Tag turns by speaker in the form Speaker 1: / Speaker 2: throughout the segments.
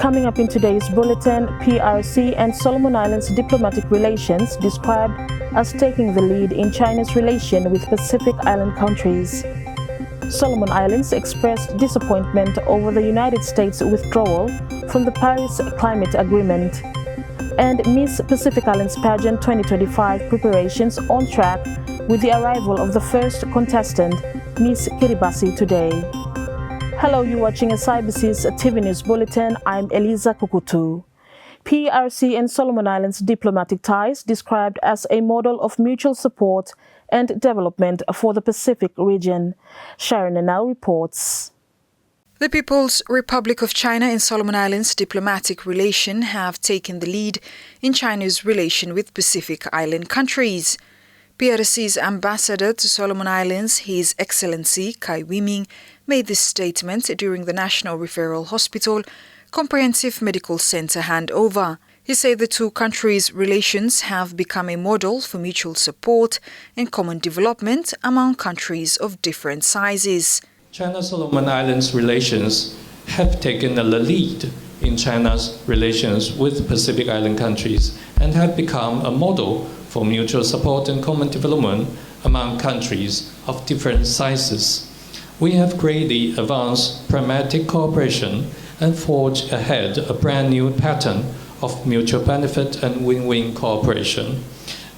Speaker 1: Coming up in today's bulletin, PRC and Solomon Islands diplomatic relations described as taking the lead in China's relation with Pacific Island countries. Solomon Islands expressed disappointment over the United States' withdrawal from the Paris Climate Agreement. And Miss Pacific Islands Pageant 2025 preparations on track with the arrival of the first contestant, Miss Kiribati, today. Hello, you're watching SIBC's TV News Bulletin. I'm Eliza Kukutu. PRC and Solomon Islands diplomatic ties described as a model of mutual support and development for the Pacific region. Sharon now reports.
Speaker 2: The People's Republic of China and Solomon Islands diplomatic relations have taken the lead in China's relation with Pacific Island countries. PRC's ambassador to Solomon Islands, His Excellency Kai Wiming, made this statement during the National Referral Hospital Comprehensive Medical Center handover. He said the two countries' relations have become a model for mutual support and common development among countries of different sizes.
Speaker 3: China-Solomon Islands relations have taken the lead in China's relations with Pacific Island countries and have become a model for mutual support and common development among countries of different sizes. We have greatly advanced pragmatic cooperation and forged ahead a brand new pattern of mutual benefit and win-win cooperation.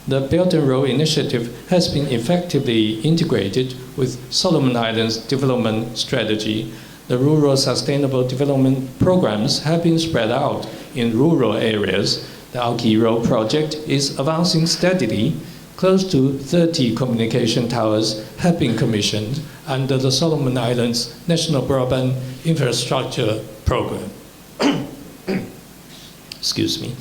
Speaker 3: The Belt and Road Initiative has been effectively integrated with Solomon Islands development strategy. The rural sustainable development programs have been spread out in rural areas. The Alki Road project is advancing steadily. Close to 30 communication towers have been commissioned under the Solomon Islands National Broadband Infrastructure Program. Excuse me.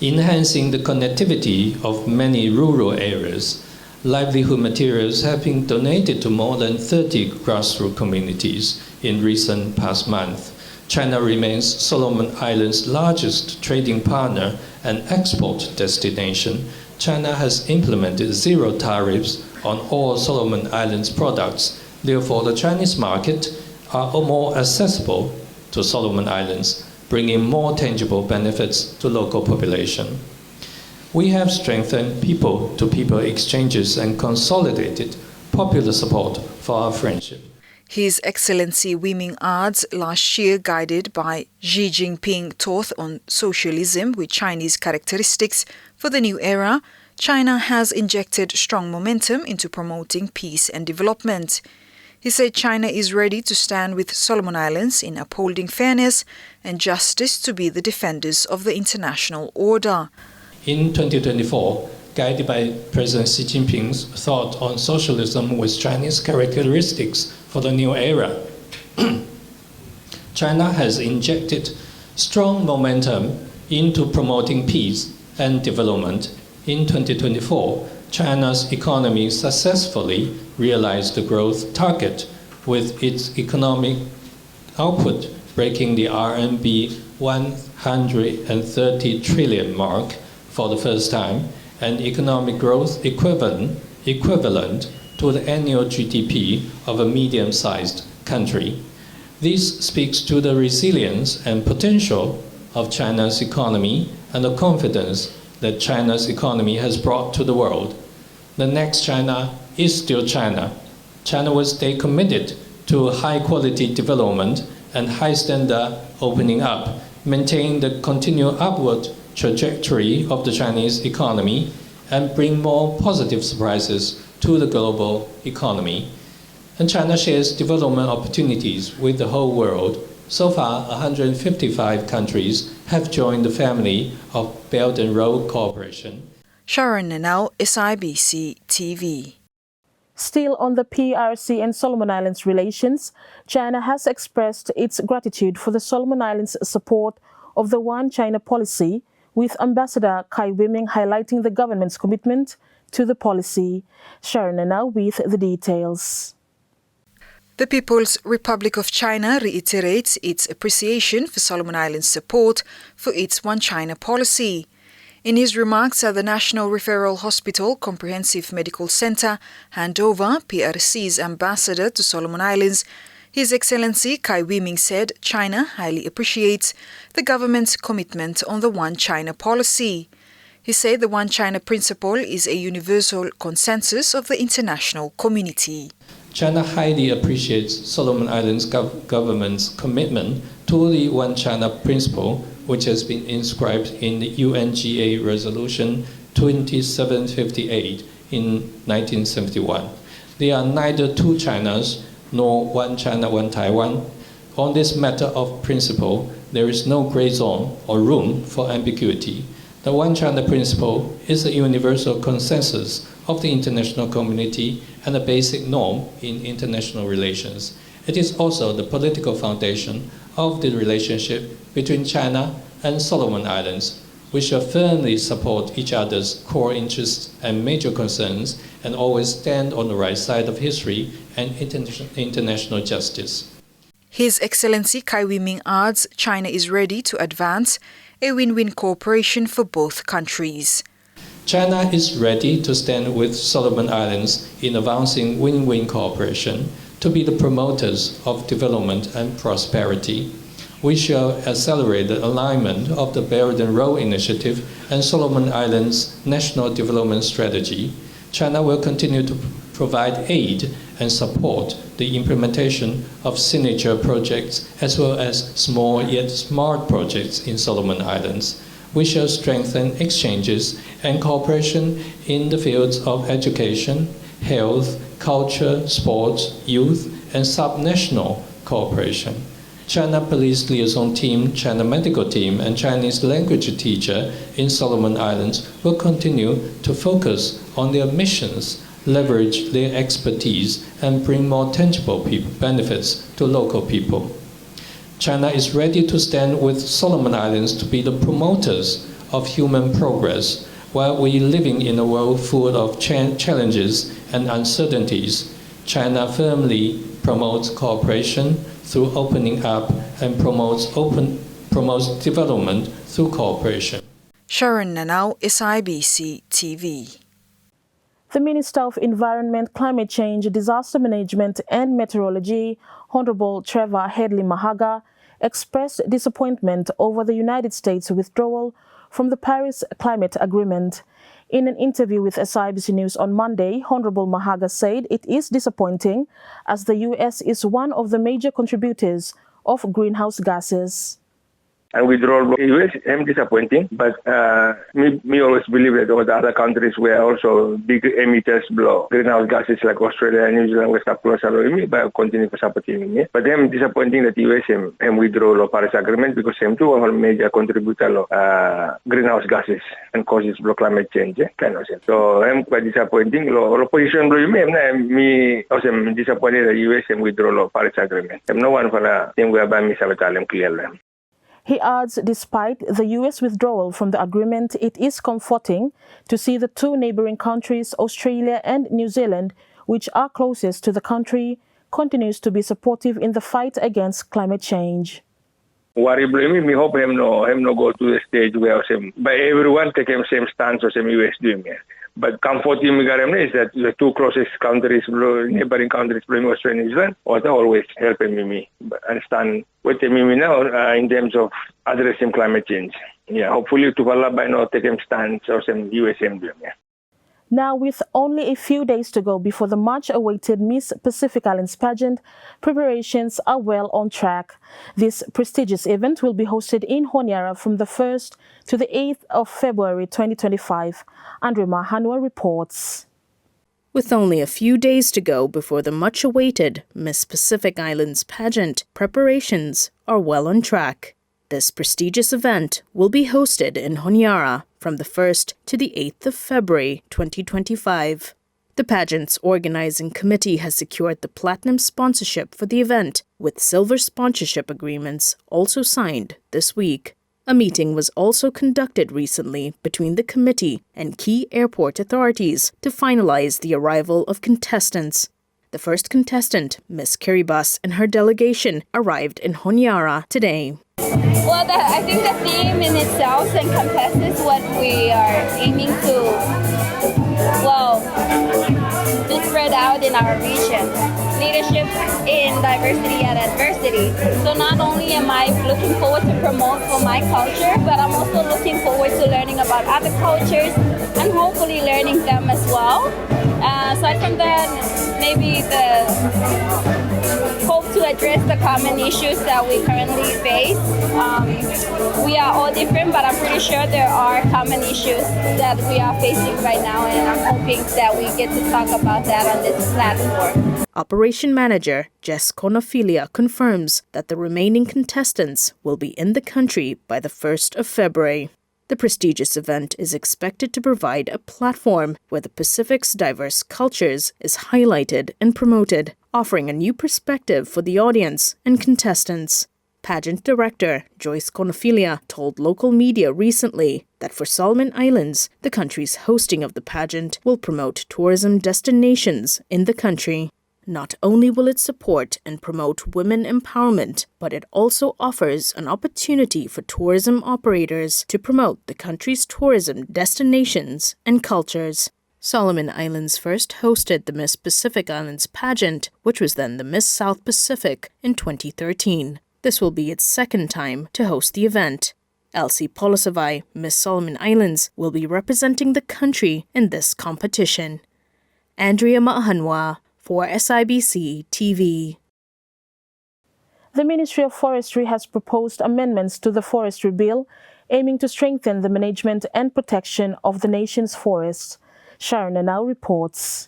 Speaker 3: Enhancing the connectivity of many rural areas, livelihood materials have been donated to more than 30 grassroots communities in recent past month. China remains Solomon Islands' largest trading partner and export destination. China has implemented zero tariffs on all Solomon Islands products. Therefore, the Chinese market are more accessible to Solomon Islands, bringing more tangible benefits to local population. We have strengthened people-to-people exchanges and consolidated popular support for our friendship.
Speaker 2: His Excellency Wiming adds, last year guided by Xi Jinping thought on socialism with Chinese characteristics for the new era, China has injected strong momentum into promoting peace and development. He said China is ready to stand with Solomon Islands in upholding fairness and justice to be the defenders of the international order.
Speaker 3: In 2024, guided by President Xi Jinping's thought on socialism with Chinese characteristics for the new era, China has injected strong momentum into promoting peace and development. In 2024, China's economy successfully realized the growth target, with its economic output breaking the RMB 130 trillion mark for the first time, and economic growth equivalent to the annual GDP of a medium-sized country. This speaks to the resilience and potential of China's economy and the confidence that China's economy has brought to the world. The next China is still China. China will stay committed to high-quality development and high-standard opening up, maintain the continued upward trajectory of the Chinese economy, and bring more positive surprises to the global economy. And China shares development opportunities with the whole world. So far, 155 countries have joined the family of Belt and Road Cooperation.
Speaker 2: Sharon now, SIBC TV.
Speaker 1: Still on the PRC and Solomon Islands relations, China has expressed its gratitude for the Solomon Islands' support of the One China policy, with Ambassador Kai Wiming highlighting the government's commitment to the policy. Sharon now with the details.
Speaker 2: The People's Republic of China reiterates its appreciation for Solomon Islands' support for its One China policy. In his remarks at the National Referral Hospital Comprehensive Medical Center handover, PRC's ambassador to Solomon Islands, His Excellency Cai Weiming said China highly appreciates the government's commitment on the One China policy. He said the One China principle is a universal consensus of the international community.
Speaker 3: China highly appreciates Solomon Islands government's commitment to the One China principle, which has been inscribed in the UNGA Resolution 2758 in 1971. There are neither two Chinas nor one China, one Taiwan. On this matter of principle, there is no gray zone or room for ambiguity. The One China principle is a universal consensus of the international community and a basic norm in international relations. It is also the political foundation of the relationship between China and Solomon Islands. We shall firmly support each other's core interests and major concerns and always stand on the right side of history and international justice.
Speaker 2: His Excellency Cai Weiming adds China is ready to advance a win-win cooperation for both countries.
Speaker 3: China is ready to stand with Solomon Islands in advancing win-win cooperation to be the promoters of development and prosperity. We shall accelerate the alignment of the Belt and Road Initiative and Solomon Islands National Development Strategy. China will continue to provide aid and support the implementation of signature projects as well as small yet smart projects in Solomon Islands. We shall strengthen exchanges and cooperation in the fields of education, health, culture, sports, youth, and subnational cooperation. China Police Liaison Team, China Medical Team, and Chinese language teacher in Solomon Islands will continue to focus on their missions, leverage their expertise, and bring more tangible benefits to local people. China is ready to stand with Solomon Islands to be the promoters of human progress. While we are living in a world full of challenges and uncertainties, China firmly promotes cooperation through opening up and promotes development through cooperation.
Speaker 2: Sharon Nanau, SIBC TV.
Speaker 1: The Minister of Environment, Climate Change, Disaster Management and Meteorology, Honorable Trevor Headley Mahaga, expressed disappointment over the United States' withdrawal from the Paris Climate Agreement. In an interview with SIBC News on Monday, Honorable Mahaga said it is disappointing as the U.S. is one of the major contributors of greenhouse gases.
Speaker 4: And withdrawal from the US, I'm disappointing, but me always believe that all the other countries were also big emitters below greenhouse gases like Australia, New Zealand, West Africa, but continue supporting me. But I'm disappointing that the US withdrawal of Paris Agreement because them too are major contributor of greenhouse gases and causes climate change. So I'm quite disappointing. Opposition me also disappointed that the US withdrawal of Paris Agreement. I'm no one for the thing whereby me sabotage clearly.
Speaker 1: He adds, despite the U.S. withdrawal from the agreement, it is comforting to see the two neighboring countries, Australia and New Zealand, which are closest to the country, continues to be supportive in the fight against climate change.
Speaker 4: Worry me hope him no go to the stage where by everyone take him same stance as US doing it. But comforting me is that the two closest countries, neighboring countries, Australia and New Zealand, are always helping me understand what they mean now in terms of addressing climate change. Yeah, hopefully to follow by now take him stance or some USM doing it.
Speaker 1: Now, with only a few days to go before the much-awaited Miss Pacific Islands pageant, preparations are well on track. This prestigious event will be hosted in Honiara from the 1st to the 8th of February 2025. Andrema Hanua reports.
Speaker 5: With only a few days to go before the much-awaited Miss Pacific Islands pageant, preparations are well on track. This prestigious event will be hosted in Honiara from the 1st to the 8th of February 2025. The pageant's organizing committee has secured the platinum sponsorship for the event, with silver sponsorship agreements also signed this week. A meeting was also conducted recently between the committee and key airport authorities to finalize the arrival of contestants. The first contestant, Miss Kiribati, and her delegation arrived in Honiara today.
Speaker 6: Well, I think the theme in itself encompasses what we are aiming to spread out within our region. Leadership in diversity and adversity. So not only am I looking forward to promote for my culture, but I'm also looking forward to learning about other cultures and hopefully learning them as well. Aside from that, maybe the hope to address the common issues that we currently face. We are all different, but I'm pretty sure there are common issues that we are facing right now, and I'm hoping that we get to talk about that on this platform.
Speaker 5: Operation Manager Jess Cornophilia confirms that the remaining contestants will be in the country by the 1st of February. The prestigious event is expected to provide a platform where the Pacific's diverse cultures is highlighted and promoted, offering a new perspective for the audience and contestants. Pageant director Joyce Cornophilia told local media recently that for Solomon Islands, the country's hosting of the pageant will promote tourism destinations in the country. Not only will it support and promote women empowerment, but it also offers an opportunity for tourism operators to promote the country's tourism destinations and cultures. Solomon Islands first hosted the Miss Pacific Islands pageant, which was then the Miss South Pacific in 2013. This will be its second time to host the event. Elsie Polisavai, Miss Solomon Islands, will be representing the country in this competition. Andrea Mahanwa for SIBC TV.
Speaker 1: The Ministry of Forestry has proposed amendments to the Forestry Bill aiming to strengthen the management and protection of the nation's forests. Sharon Anal reports.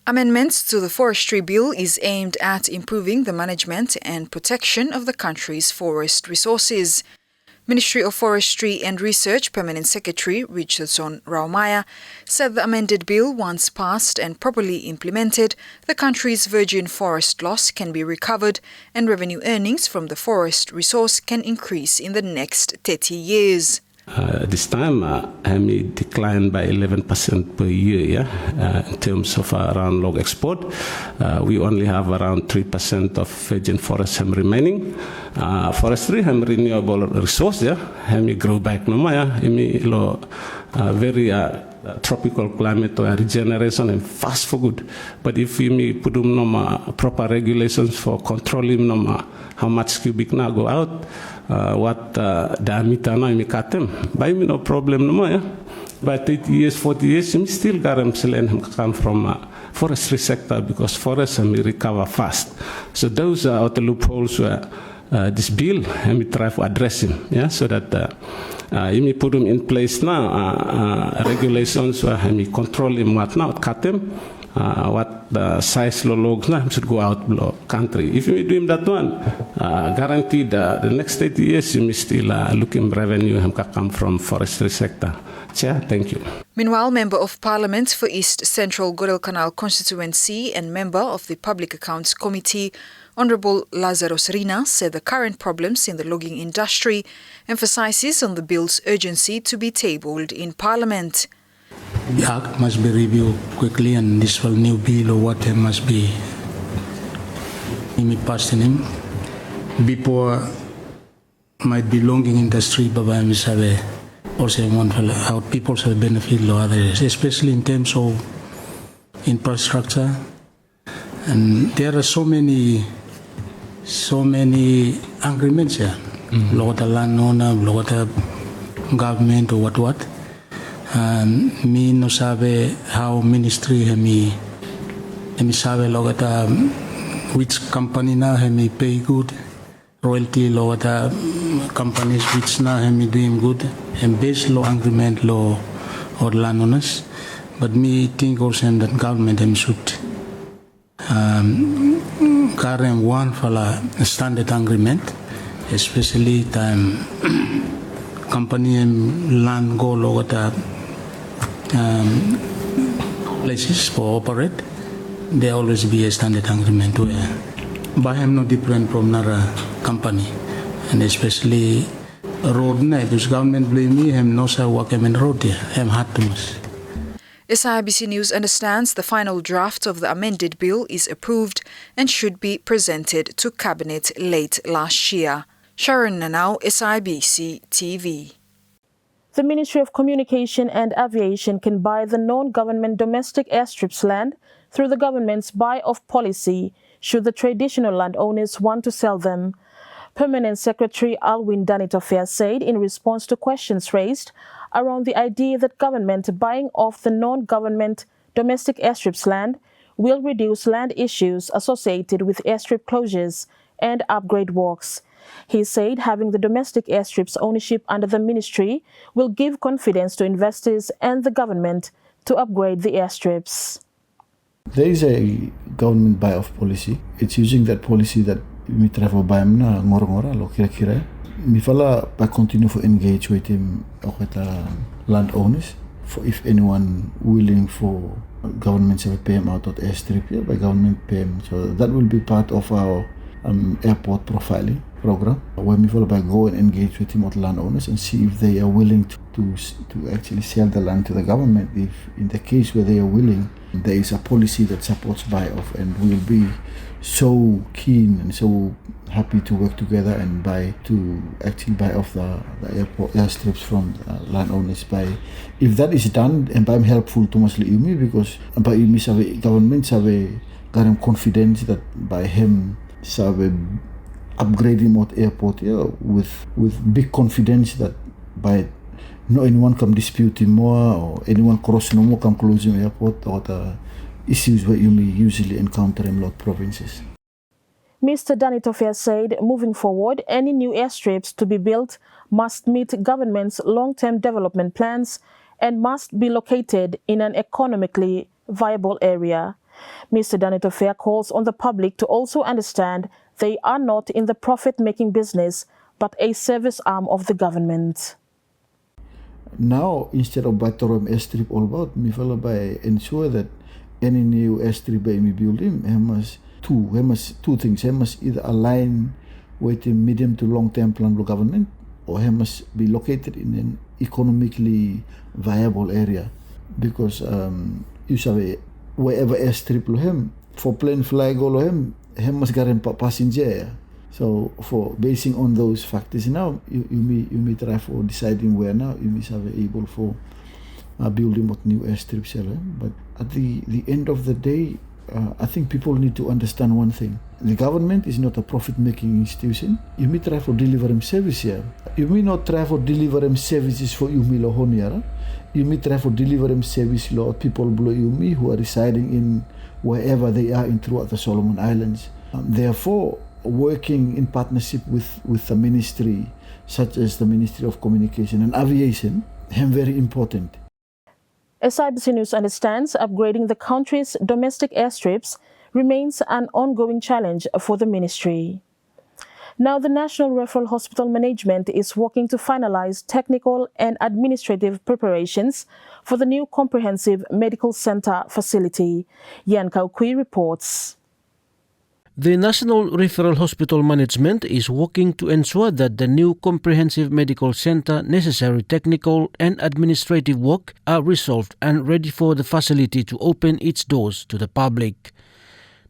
Speaker 2: Amendments to the Forestry Bill is aimed at improving the management and protection of the country's forest resources. Ministry of Forestry and Research Permanent Secretary Richardson Raumaya said the amended bill, once passed and properly implemented, the country's virgin forest loss can be recovered and revenue earnings from the forest resource can increase in the next 30 years.
Speaker 7: This time, we declined by 11% per year, in terms of round log export. We only have around 3% of virgin forest remaining. Forestry, renewable resource, we grow back no more, very tropical climate or regeneration and fast for good. But if we put proper regulations for controlling how much cubic now go out, what diameter now we cut them, by me no problem no more. By 30 years, 40 years, we still got them come from forestry sector because forests we recover fast. So those are the loopholes where this bill and we try to address them, so that we put them in place now, regulations where we control them what now, cut them, what size logs now should go out below country. If we do that one, guaranteed the next 30 years we still looking revenue come from forestry sector. Chair, thank you.
Speaker 2: Meanwhile, Member of Parliament for East Central Guadalcanal constituency and member of the Public Accounts Committee, Honourable Lazarus Rina, said the current problems in the logging industry emphasises on the bill's urgency to be tabled in Parliament.
Speaker 8: The Act must be reviewed quickly and this new bill or what must be passed in him before might be logging industry but also want how people have benefit or others, especially in terms of infrastructure. And there are so many agreements here. Lot of landowner, lot of government or what. And me no sabe how ministry me sabe lot of which company now me pay good. Royalty law, companies which now me doing good, and based law agreement law or landowners. But me think also that government should carry one for a standard agreement, especially time company and land go law places for operate. There always be a standard agreement where. But I'm no different from another company, and especially road. Because government blame me, I'm no say work in road here. I'm hard to miss.
Speaker 2: SIBC News understands the final draft of the amended bill is approved and should be presented to Cabinet late last year. Sharon Nanau, SIBC TV.
Speaker 1: The Ministry of Communication and Aviation can buy the non-government domestic airstrips land through the government's buy-off policy should the traditional landowners want to sell them. Permanent Secretary Alwyn Danitofair said in response to questions raised around the idea that government buying off the non-government domestic airstrips land will reduce land issues associated with airstrip closures and upgrade works. He said having the domestic airstrips ownership under the ministry will give confidence to investors and the government to upgrade the airstrips.
Speaker 9: There is a government buy-off policy. It's using that policy that mi travel by na ngora lo kira-kira. Mi fala pa continue to engage with him landowners for if anyone willing for government to pay him out of airstrip by government pay him. So that will be part of our airport profiling program where we follow by go and engage with remote landowners and see if they are willing to actually sell the land to the government. If in the case where they are willing, there is a policy that supports buy-off, and we'll be so keen and so happy to work together and actually buy off the airport airstrips from landowners. If that is done, and I'm helpful to Masli Umi because by Umi government have confidence that by him upgrading Mot airport with big confidence that by no anyone can dispute him more or anyone cross no more can close him airport or the issues where you may usually encounter in lot provinces.
Speaker 1: Mr. Danitofair said moving forward, any new airstrips to be built must meet government's long-term development plans and must be located in an economically viable area. Mr. Danitofair calls on the public to also understand they are not in the profit-making business, but a service arm of the government.
Speaker 9: Now, instead of Batorum airstrip all about, me follow by ensure that any new airstrip by me building, he must two things. He must either align with the medium to long-term plan of the government, or he must be located in an economically viable area. Because you say wherever airstrip lo him, for plane fly go lo him must guarantee passenger. So for basing on those factors now, you may try for deciding where now you may have able for building what new airstrips. But at the end of the day, I think people need to understand one thing. The government is not a profit-making institution. You may try for delivering service here. You may not try for delivering services for Yumi lo Honiara. You may try for delivering service to people below Yumi who are residing in wherever they are in throughout the Solomon Islands. Therefore, working in partnership with the ministry, such as the Ministry of Communication and Aviation, is very important.
Speaker 1: SIBC News understands upgrading the country's domestic airstrips remains an ongoing challenge for the ministry. Now, the National Referral Hospital Management is working to finalize technical and administrative preparations for the new comprehensive medical center facility. Yan Kaukui reports.
Speaker 10: The National Referral Hospital Management is working to ensure that the new comprehensive medical center necessary technical and administrative work are resolved and ready for the facility to open its doors to the public.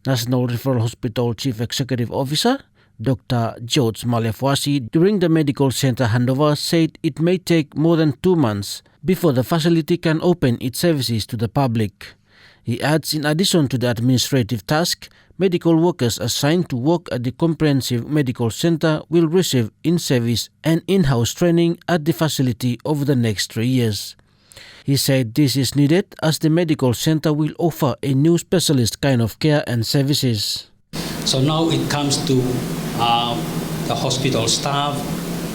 Speaker 10: National Referral Hospital Chief Executive Officer Dr. George Malefuasi during the medical center handover said it may take more than 2 months before the facility can open its services to the public. He adds, in addition to the administrative task, medical workers assigned to work at the comprehensive medical center will receive in-service and in-house training at the facility over the next 3 years. He said this is needed as the medical center will offer a new specialist kind of care and services.
Speaker 11: So now it comes to the hospital staff,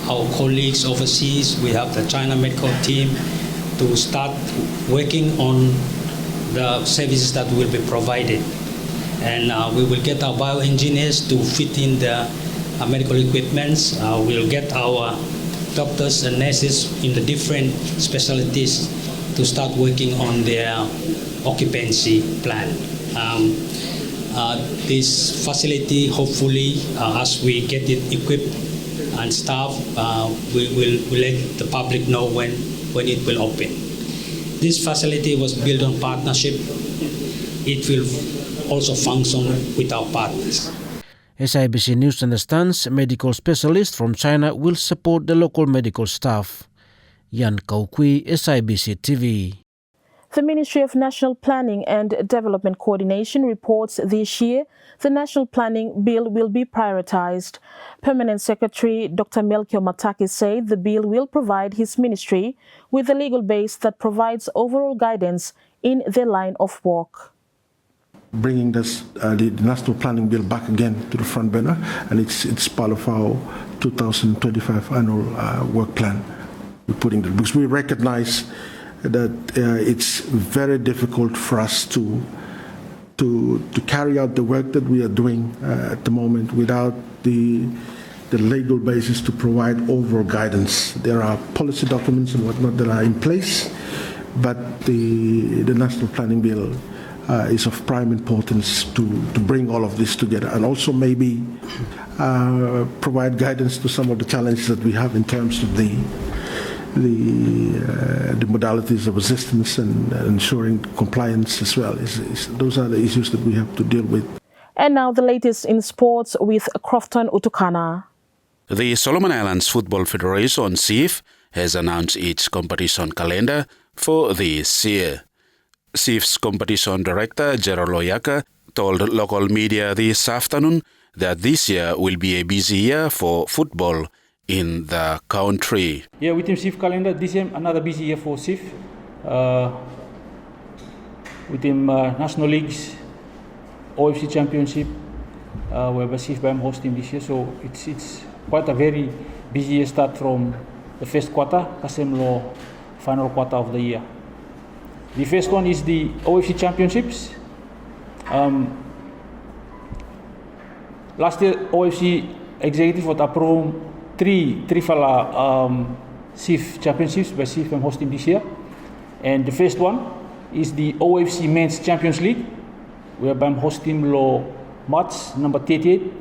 Speaker 11: our colleagues overseas. We have the China medical team to start working on the services that will be provided. And we will get our bioengineers to fit in the medical equipments. We'll get our doctors and nurses in the different specialties to start working on their occupancy plan. This facility, hopefully, as we get it equipped and staff, we will let the public know when it will open. This facility was built on partnership. It will also function with our partners.
Speaker 10: SIBC News understands medical specialists from China will support the local medical staff. Yan Kaukui, SIBC TV.
Speaker 1: The Ministry of National Planning and Development Coordination reports this year the National Planning Bill will be prioritized. Permanent Secretary Dr. Melchior Mataki said the bill will provide his ministry with a legal base that provides overall guidance in their line of work.
Speaker 12: Bringing this, the National Planning Bill back again to the front burner, and it's part of our 2025 annual work plan. We're putting it because we recognize that it's very difficult for us to carry out the work that we are doing at the moment without the legal basis to provide overall guidance. There are policy documents and whatnot that are in place, but the National Planning Bill is of prime importance to bring all of this together and also maybe provide guidance to some of the challenges that we have in terms of the modalities of assistance and ensuring compliance as well. Those are the issues that we have to deal with.
Speaker 1: And now the latest in sports with Crofton Utukana.
Speaker 13: The Solomon Islands Football Federation, SIF, has announced its competition calendar for this year. SIF's competition director, Gerald Oyaka, told local media this afternoon that this year will be a busy year for football in the country.
Speaker 14: Yeah, within SIF calendar, this year another busy year for SIF. Within national leagues, OFC Championship, whereby SIF I'm hosting this year. So it's quite a very busy year start from the first quarter, Kasemlo final quarter of the year. The first one is the OFC Championships. Last year, OFC executive would approve three SIF championships by SIF I'm hosting this year. And the first one is the OFC Men's Champions League, whereby I'm hosting March number 38,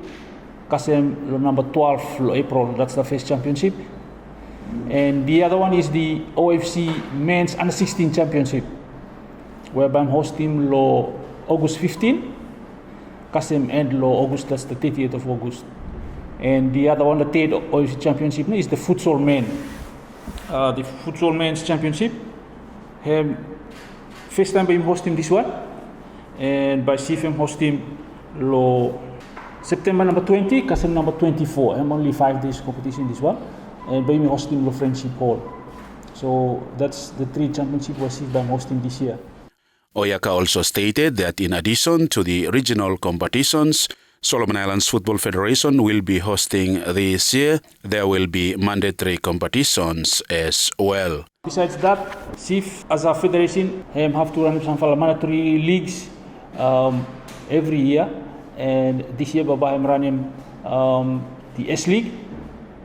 Speaker 14: Kasem number 12 April. That's the first championship. And the other one is the OFC Men's Under 16 Championship, whereby I'm hosting August 15, Kasem and August, that's the 30th of August. And the other one, the third OFC Championship, is the Futsal Men. The Futsal Men's Championship, first time I'm hosting this one, and by SIF I'm hosting September number 20, Kasem number 24. I'm only 5 days competition this one, and by me hosting Friendship Hall. So that's the 3 championships where SIF I'm hosting this year.
Speaker 13: Oyaka also stated that in addition to the regional competitions, Solomon Islands Football Federation will be hosting this year. There will be mandatory competitions as well.
Speaker 14: Besides that, SIF as a federation have to run some mandatory leagues every year. And this year, Baba, I'm running the S League.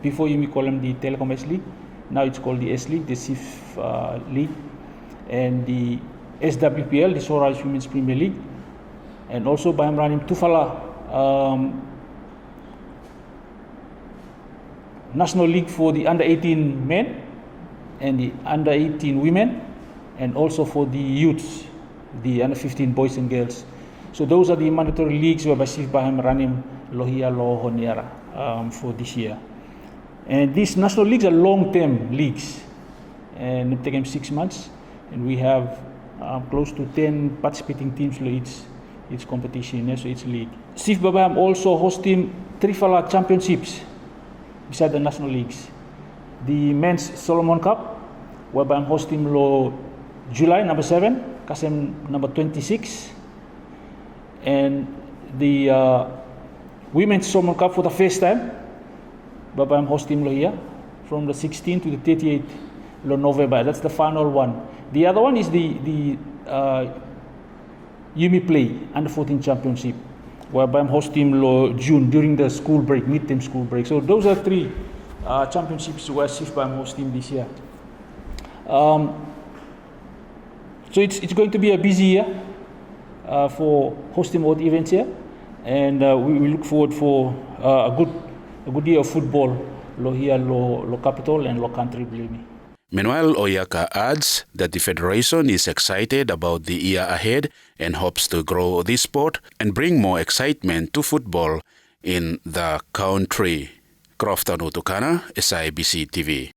Speaker 14: Before you may call them the Telecom S League. Now it's called the S League, the SIF League. And the SWPL, the Sorais Women's Premier League. And also, I'm running Tufala National League for the under 18 men and the under 18 women, and also for the youths, the under 15 boys and girls. So those are the mandatory leagues whereby SIF I'm running Honiara for this year. And these national leagues are long-term leagues, and it takes 6 months, and we have close to 10 participating teams for each competition, so each league. SIF I'm also hosting Trifala Championships beside the national leagues. The Men's Solomon Cup, whereby I'm hosting July number 7, Kasem number 26, and the Women's Solomon Cup for the first time, whereby I'm hosting here from the 16th to the 38th November. That's the final one. The other one is the Yumi Play Under 14 Championship, whereby I'm hosting June during the school break, midterm school break. So those are 3 championships where SIF I'm hosting this year. So it's going to be a busy year for hosting all the events here, and we look forward for a good year of football here, capital and country, believe me.
Speaker 13: Meanwhile, Oyaka adds that the Federation is excited about the year ahead and hopes to grow this sport and bring more excitement to football in the country. Crofton Utukana, SIBC TV.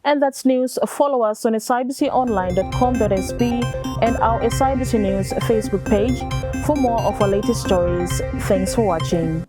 Speaker 1: And that's news. Follow us on sibconline.com.sb and our SIBC News Facebook page for more of our latest stories. Thanks for watching.